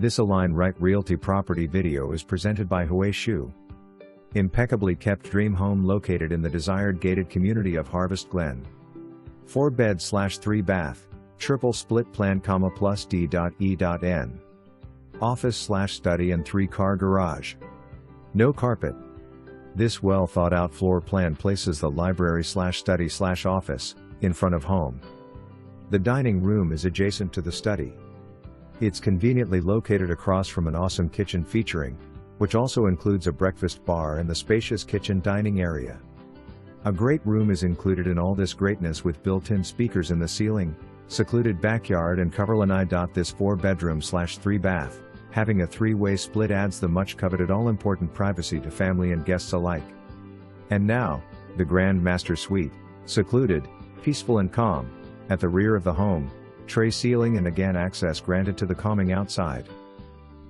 This Align Right Realty property video is presented by Shu. Impeccably kept dream home located in the desired gated community of Harvest Glen. 4-bed/3 bath, triple split plan, plus D.E.N. Office/study and 3-car garage. No carpet. This well thought out floor plan places the library/study/office in front of home. The dining room is adjacent to the study. It's conveniently located across from an awesome kitchen featuring, which also includes a breakfast bar and the spacious kitchen dining area. A great room is included in all this greatness with built-in speakers in the ceiling, secluded backyard and cover. Lanai.This 4-bedroom/3 bath, having a 3-way split adds the much coveted all-important privacy to family and guests alike. And now, the grand master suite, secluded, peaceful and calm, at the rear of the home. Tray ceiling and again access granted to the calming outside.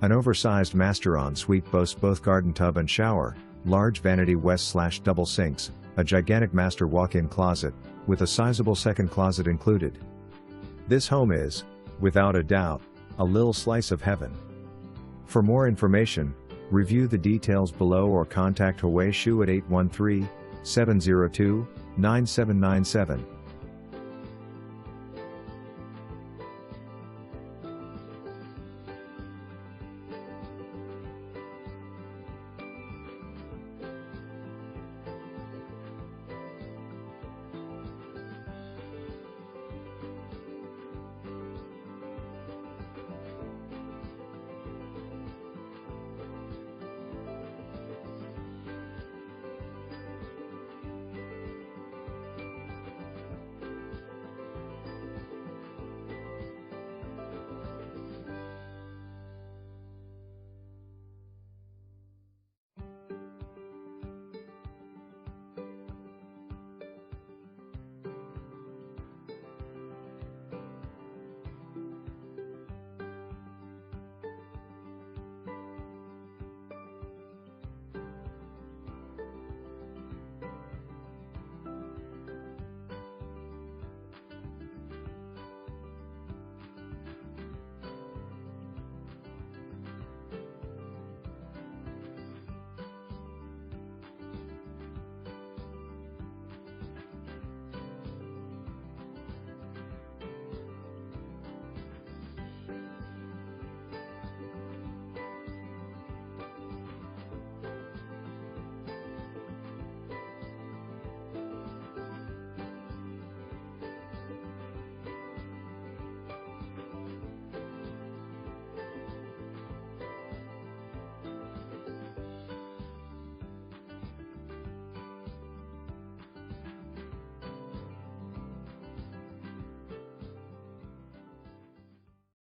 An oversized master ensuite boasts both garden tub and shower, large vanity west/double sinks, a gigantic master walk-in closet, with a sizable second closet included. This home is, without a doubt, a LIL slice of heaven. For more information, review the details below or contact Shu at 813-702-9797.